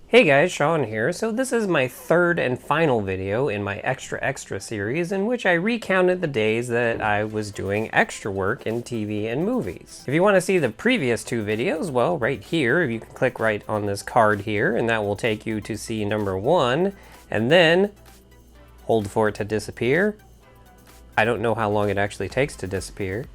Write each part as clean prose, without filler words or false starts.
Hey guys, Sean here. So this is my third and final video in my Extra series in which I recounted the days that I was doing extra work in TV and movies. If you want to see the previous two videos, well, right here, you can click right on this card here and that will take you to see number 1 and then hold for it to disappear. I don't know how long it actually takes to disappear.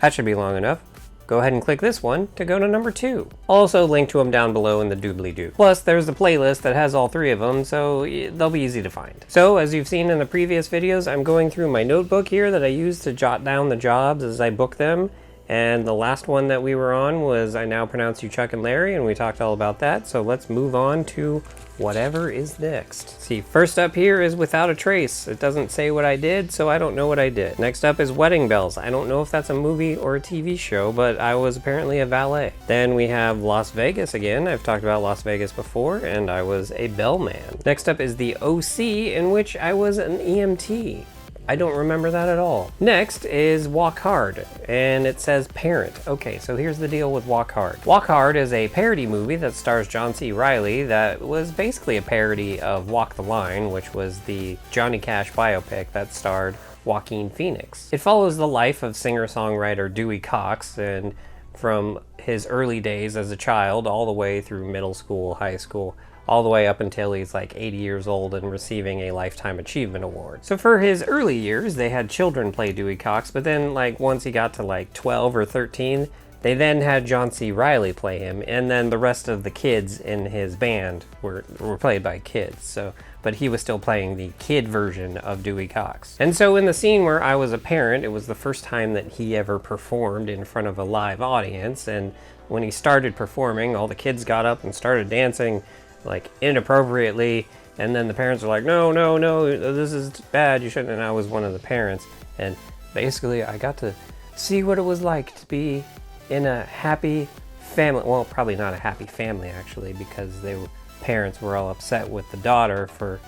That should be long enough. Go ahead and click this one to go to number 2. I'll also link to them down below in the doobly-doo. Plus, there's the playlist that has all 3 of them, so they'll be easy to find. So, as you've seen in the previous videos, I'm going through my notebook here that I use to jot down the jobs as I book them. And the last one that we were on was I Now Pronounce You Chuck and Larry, and we talked all about that. So let's move on to whatever is next. See, first up here is Without a Trace. It doesn't say what I did, so I don't know what I did. Next up is Wedding Bells. I don't know if that's a movie or a TV show, but I was apparently a valet. Then we have Las Vegas again. I've talked about Las Vegas before, and I was a bellman. Next up is The OC, in which I was an EMT. I don't remember that at all. Next is Walk Hard, and it says parent. Okay, so here's the deal with Walk Hard. Walk Hard is a parody movie that stars John C. Reilly that was basically a parody of Walk the Line, which was the Johnny Cash biopic that starred Joaquin Phoenix. It follows the life of singer-songwriter Dewey Cox, and from his early days as a child all the way through middle school, high school, all the way up until he's like 80 years old and receiving a Lifetime Achievement Award. So for his early years, they had children play Dewey Cox, but then like once he got to like 12 or 13, they then had John C. Reilly play him, and then the rest of the kids in his band were played by kids. So, but he was still playing the kid version of Dewey Cox. And so in the scene where I was a parent, it was the first time that he ever performed in front of a live audience, and when he started performing, all the kids got up and started dancing like inappropriately, and then the parents were like, no, this is bad, you shouldn't. And I was one of the parents, and basically I got to see what it was like to be in a happy family. Well, probably not a happy family actually, because parents were all upset with the daughter for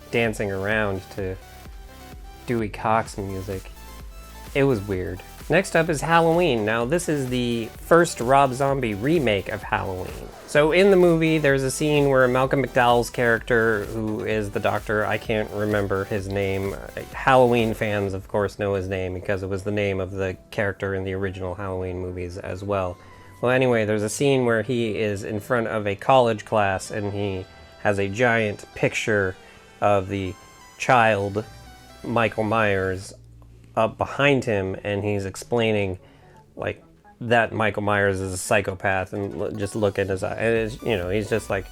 dancing around to Dewey Cox music. It was weird. Next up is Halloween. Now this is the first Rob Zombie remake of Halloween. So in the movie there's a scene where Malcolm McDowell's character, who is the doctor, I can't remember his name. Halloween fans of course know his name because it was the name of the character in the original Halloween movies as well. Well anyway, there's a scene where he is in front of a college class and he has a giant picture of the child Michael Myers up behind him, and he's explaining like that Michael Myers is a psychopath, and just look at his eye. And it's, you know, he's just like,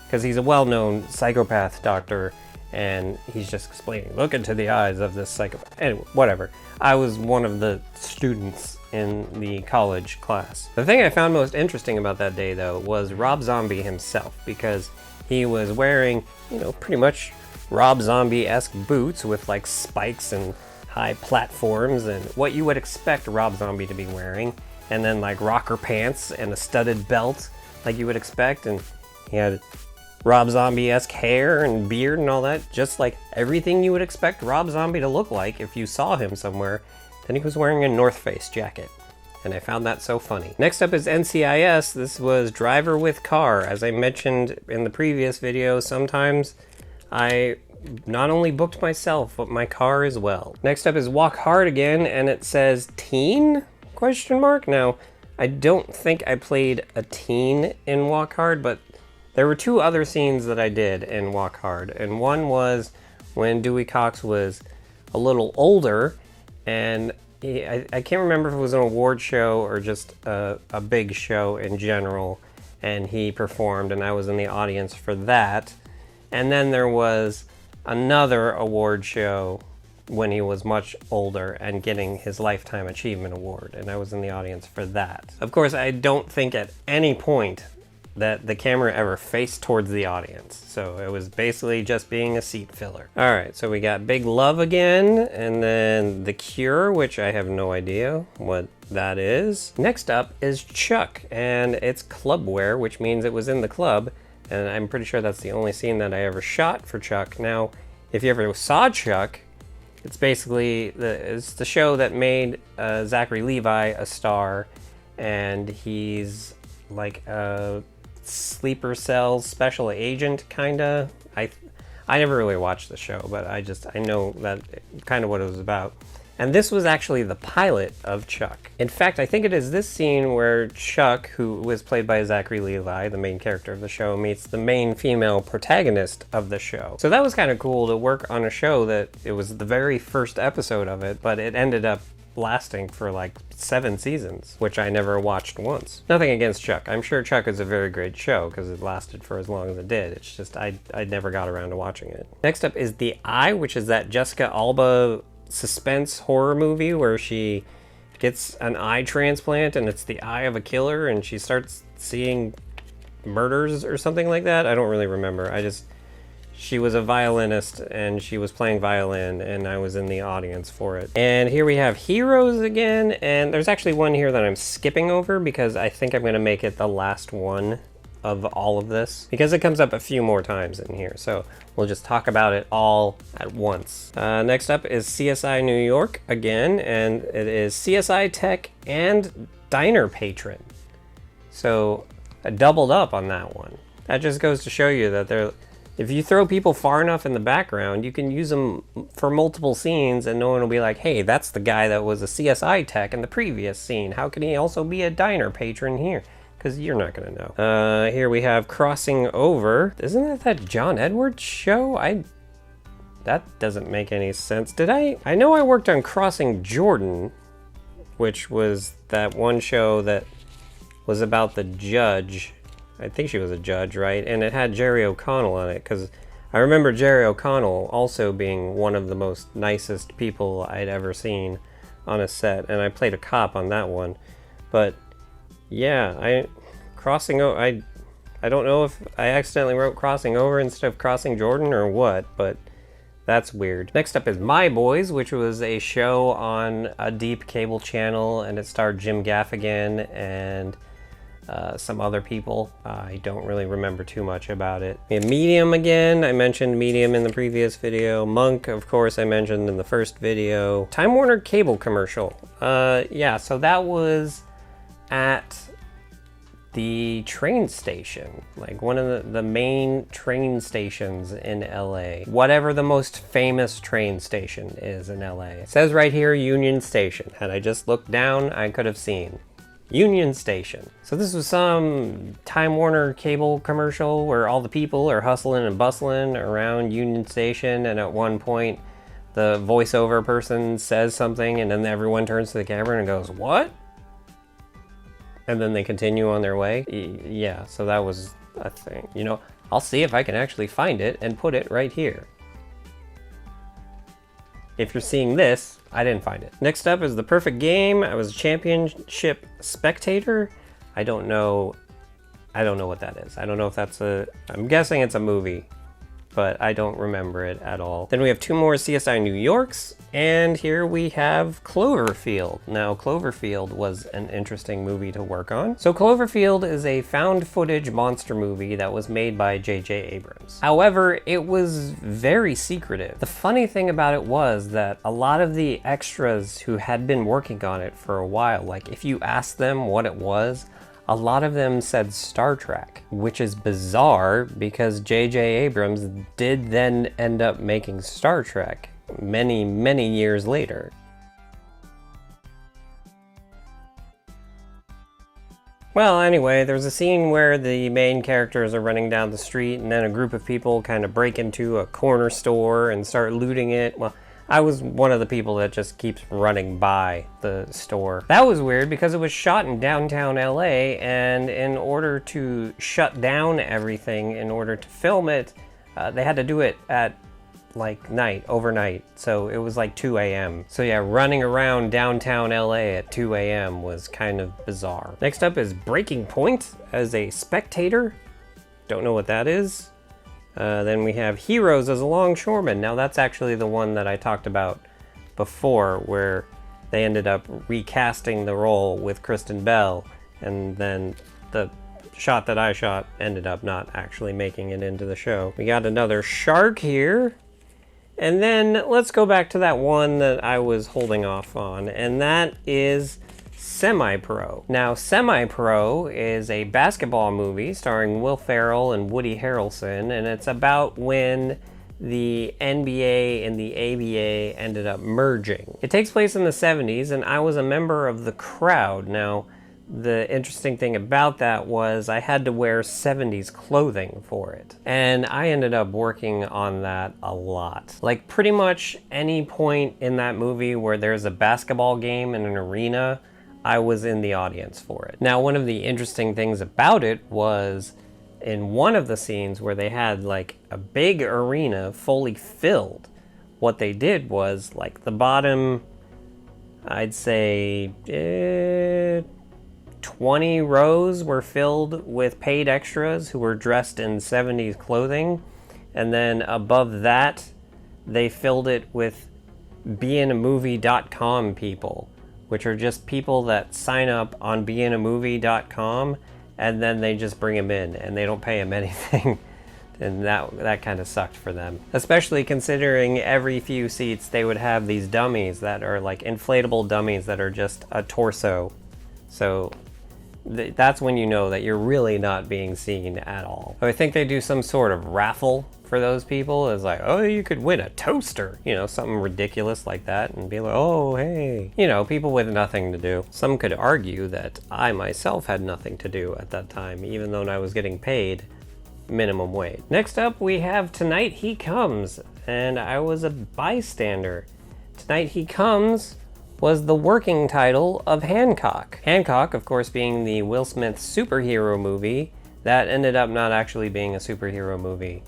because he's a well-known psychopath doctor, and he's just explaining, look into the eyes of this psychopath. Anyway, whatever. I was one of the students in the college class. The thing I found most interesting about that day, though, was Rob Zombie himself, because he was wearing, you know, pretty much Rob Zombie-esque boots with like spikes and high platforms and what you would expect Rob Zombie to be wearing, and then like rocker pants and a studded belt like you would expect, and he had Rob Zombie-esque hair and beard and all that, just like everything you would expect Rob Zombie to look like if you saw him somewhere. Then he was wearing a North Face jacket, and I found that so funny. Next up is NCIS. This was Driver with Car. As I mentioned in the previous video, sometimes I not only booked myself, but my car as well. Next up is Walk Hard again, and it says teen? ? Now, I don't think I played a teen in Walk Hard, but there were 2 other scenes that I did in Walk Hard, and one was when Dewey Cox was a little older, and I can't remember if it was an award show or just a big show in general, and he performed, and I was in the audience for that. And then there was another award show when he was much older and getting his Lifetime Achievement Award, and I was in the audience for that. Of course, I don't think at any point that the camera ever faced towards the audience, so it was basically just being a seat filler. Alright, so we got Big Love again, and then The Cure, which I have no idea what that is. Next up is Chuck, and it's clubwear, which means it was in the club, and I'm pretty sure that's the only scene that I ever shot for Chuck. Now, if you ever saw Chuck, it's basically it's the show that made Zachary Levi a star, and he's like a sleeper cells special agent, kinda. I never really watched the show, but I know that kind of what it was about. And this was actually the pilot of Chuck. In fact, I think it is this scene where Chuck, who was played by Zachary Levi, the main character of the show, meets the main female protagonist of the show. So that was kind of cool to work on a show that it was the very first episode of it, but it ended up lasting for like 7 seasons, which I never watched once. Nothing against Chuck. I'm sure Chuck is a very great show because it lasted for as long as it did. It's just I never got around to watching it. Next up is The Eye, which is that Jessica Alba suspense horror movie where she gets an eye transplant and it's the eye of a killer and she starts seeing murders or something like that. I don't really remember. She was a violinist and she was playing violin and I was in the audience for it. And here we have Heroes again, and there's actually one here that I'm skipping over because I think I'm gonna make it the last one of all of this because it comes up a few more times in here. So we'll just talk about it all at once. Next up is CSI New York again, and it is CSI Tech and Diner Patron. So I doubled up on that one. That just goes to show you that if you throw people far enough in the background, you can use them for multiple scenes and no one will be like, hey, that's the guy that was a CSI Tech in the previous scene. How can he also be a Diner Patron here? Because you're not going to know. Here we have Crossing Over. Isn't that John Edwards show? That doesn't make any sense. I know I worked on Crossing Jordan, which was that one show that was about the judge. I think she was a judge, right? And it had Jerry O'Connell on it, because I remember Jerry O'Connell also being one of the most nicest people I'd ever seen on a set, and I played a cop on that one. But yeah, I don't know if I accidentally wrote Crossing Over instead of Crossing Jordan or what, but that's weird. Next up is My Boys, which was a show on a deep cable channel, and it starred Jim Gaffigan and some other people. I don't really remember too much about it. We have Medium again. I mentioned Medium in the previous video. Monk, of course, I mentioned in the first video. Time Warner cable commercial. Yeah, so that was at the train station, like one of the main train stations in LA. Whatever the most famous train station is in LA. It says right here, Union Station. Had I just looked down, I could have seen. Union Station. So this was some Time Warner cable commercial where all the people are hustling and bustling around Union Station, and at one point the voiceover person says something and then everyone turns to the camera and goes, "What?" And then they continue on their way. Yeah, so that was a thing. You know, I'll see if I can actually find it and put it right here. If you're seeing this, I didn't find it. Next up is The Perfect Game. I was a championship spectator. I don't know what that is. I don't know if that's I'm guessing it's a movie, but I don't remember it at all. Then we have 2 more CSI New Yorks, and here we have Cloverfield. Now, Cloverfield was an interesting movie to work on. So Cloverfield is a found footage monster movie that was made by J.J. Abrams. However, it was very secretive. The funny thing about it was that a lot of the extras who had been working on it for a while, like if you asked them what it was, a lot of them said Star Trek, which is bizarre because J.J. Abrams did then end up making Star Trek many, many years later. Well, anyway, there's a scene where the main characters are running down the street and then a group of people kind of break into a corner store and start looting it. Well, I was one of the people that just keeps running by the store. That was weird because it was shot in downtown LA, and in order to shut down everything, in order to film it, they had to do it at like overnight. So it was like 2 a.m. So yeah, running around downtown LA at 2 a.m. was kind of bizarre. Next up is Breaking Point as a spectator. Don't know what that is. Then we have Heroes as a longshoreman. Now that's actually the one that I talked about before, where they ended up recasting the role with Kristen Bell, and then the shot that I shot ended up not actually making it into the show. We got another shark here. And then let's go back to that one that I was holding off on, and that is Semi-Pro. Now, Semi-Pro is a basketball movie starring Will Ferrell and Woody Harrelson, and it's about when the NBA and the ABA ended up merging. It takes place in the 70s, and I was a member of the crowd. Now, the interesting thing about that was I had to wear 70s clothing for it. And I ended up working on that a lot. Like pretty much any point in that movie where there's a basketball game in an arena, I was in the audience for it. Now, one of the interesting things about it was in one of the scenes where they had like a big arena fully filled, what they did was like the bottom, I'd say, 20 rows were filled with paid extras who were dressed in 70s clothing, and then above that they filled it with beinamovie.com people, which are just people that sign up on beinamovie.com and then they just bring them in and they don't pay them anything. And that kind of sucked for them, especially considering every few seats they would have these dummies that are like inflatable dummies that are just a torso. So that's when you know that you're really not being seen at all. I think they do some sort of raffle for those people. It's like, oh, you could win a toaster, you know, something ridiculous like that, and be like, oh, hey, you know, people with nothing to do. Some could argue that I myself had nothing to do at that time, even though I was getting paid minimum wage. Next up, we have Tonight He Comes, and I was a bystander. Tonight He Comes was the working title of Hancock. Hancock, of course, being the Will Smith superhero movie that ended up not actually being a superhero movie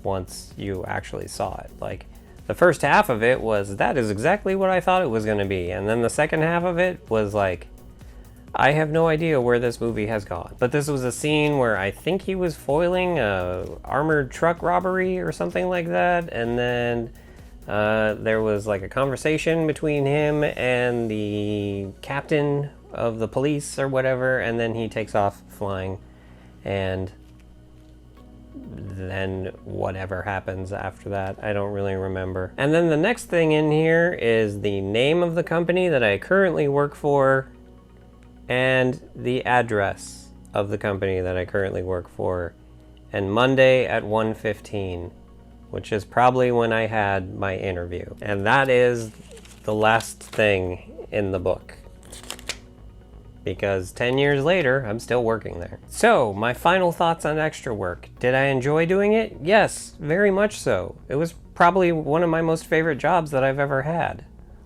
once you actually saw it. Like, the first half of it was, that is exactly what I thought it was going to be. And then the second half of it was like, I have no idea where this movie has gone. But this was a scene where I think he was foiling a armored truck robbery or something like that. And then there was like a conversation between him and the captain of the police or whatever, and then he takes off flying, and then whatever happens after that, I don't really remember. And then the next thing in here is the name of the company that I currently work for and the address of the company that I currently work for, and Monday at 1:15. Which is probably when I had my interview. And that is the last thing in the book, because 10 years later, I'm still working there. So, my final thoughts on extra work. Did I enjoy doing it? Yes, very much so. It was probably one of my most favorite jobs that I've ever had.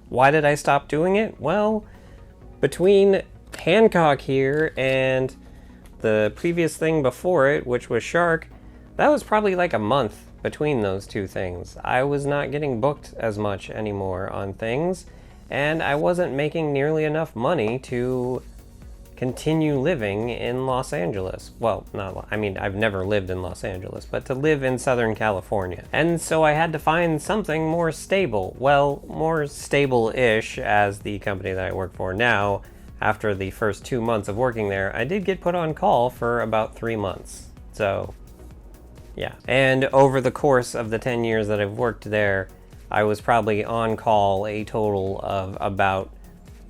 Why did I stop doing it? Well, between Hancock here and the previous thing before it, which was Shark, that was probably like a month between those two things. I was not getting booked as much anymore on things, and I wasn't making nearly enough money to continue living in Los Angeles. Well, I've never lived in Los Angeles, but to live in Southern California. And so I had to find something more stable. Well, more stable-ish as the company that I work for now. After the first 2 months of working there, I did get put on call for about 3 months. So, yeah. And over the course of the 10 years that I've worked there, I was probably on call a total of about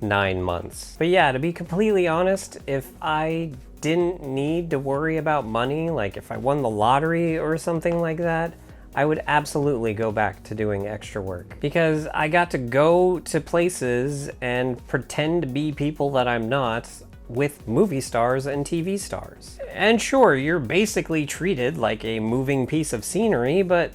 9 months. But yeah, to be completely honest, if I didn't need to worry about money, like if I won the lottery or something like that, I would absolutely go back to doing extra work. Because I got to go to places and pretend to be people that I'm not, with movie stars and TV stars. And sure, you're basically treated like a moving piece of scenery, but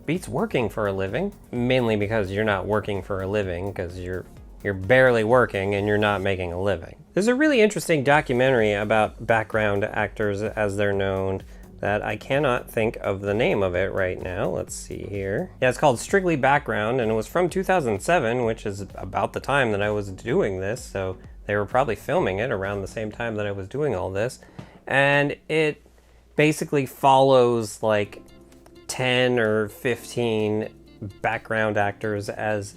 beats working for a living. Mainly because you're not working for a living, because you're barely working and you're not making a living. There's a really interesting documentary about background actors, as they're known, that I cannot think of the name of it right now. Let's see here. Yeah, it's called Strictly Background, and it was from 2007, which is about the time that I was doing this, so they were probably filming it around the same time that I was doing all this. And it basically follows like 10 or 15 background actors as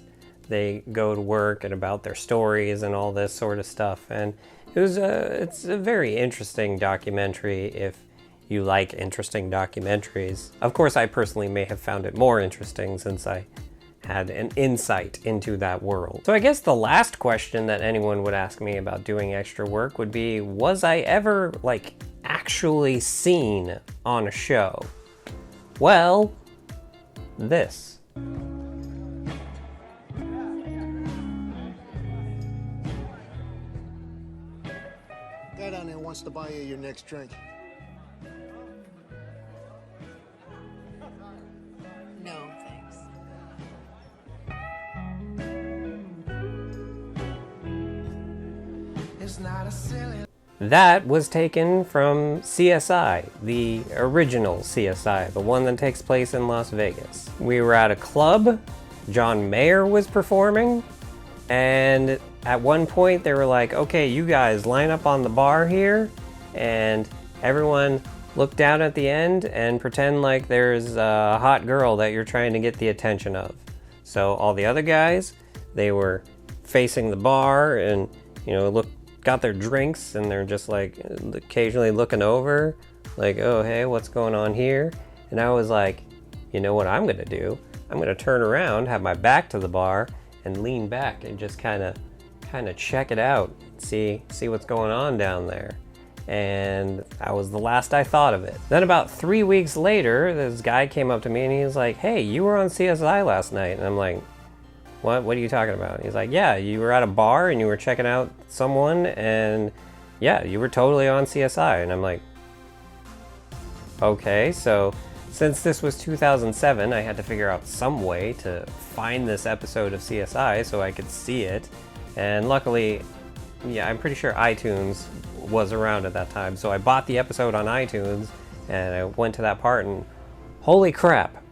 they go to work and about their stories and all this sort of stuff. And it's a very interesting documentary if you like interesting documentaries. Of course, I personally may have found it more interesting since I had an insight into that world. So I guess the last question that anyone would ask me about doing extra work would be, was I ever, like, actually seen on a show? Well, this. Guy down there wants to buy you your next drink. No, thanks. It's not a silly. That was taken from CSI, the original CSI, the one that takes place in Las Vegas. We were at a club, John Mayer was performing, and at one point they were like, okay, you guys line up on the bar here, and everyone look down at the end and pretend like there's a hot girl that you're trying to get the attention of. So all the other guys, they were facing the bar and, you know, got their drinks, and they're just like occasionally looking over like, oh, hey, what's going on here? And I was like, you know what I'm gonna do? I'm gonna turn around, have my back to the bar, and lean back and just kind of check it out, see what's going on down there. And that was the last I thought of it. Then about 3 weeks later, this guy came up to me and he was like, hey, you were on CSI last night. And I'm like, what are you talking about? He's like, yeah, you were at a bar and you were checking out someone, and yeah, you were totally on CSI. And I'm like, okay. So since this was 2007, I had to figure out some way to find this episode of CSI so I could see it. And luckily, yeah, I'm pretty sure iTunes was around at that time. So I bought the episode on iTunes and I went to that part, and holy crap,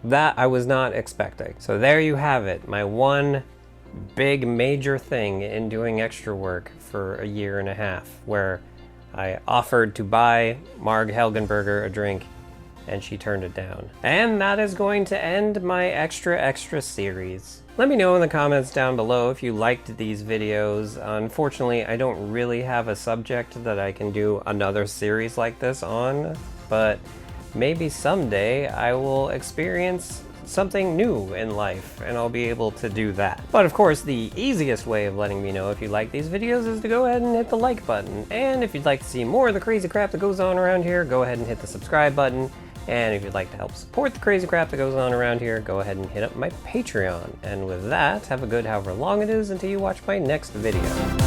that I was not expecting. So there you have it, my one big major thing in doing extra work for a year and a half, where I offered to buy Marg Helgenberger a drink and she turned it down. And that is going to end my extra series. Let me know in the comments down below if you liked these videos. Unfortunately, I don't really have a subject that I can do another series like this on, but maybe someday I will experience something new in life and I'll be able to do that. But of course, the easiest way of letting me know if you like these videos is to go ahead and hit the like button. And if you'd like to see more of the crazy crap that goes on around here, go ahead and hit the subscribe button. And if you'd like to help support the crazy crap that goes on around here, go ahead and hit up my Patreon. And with that, have a good however long it is until you watch my next video.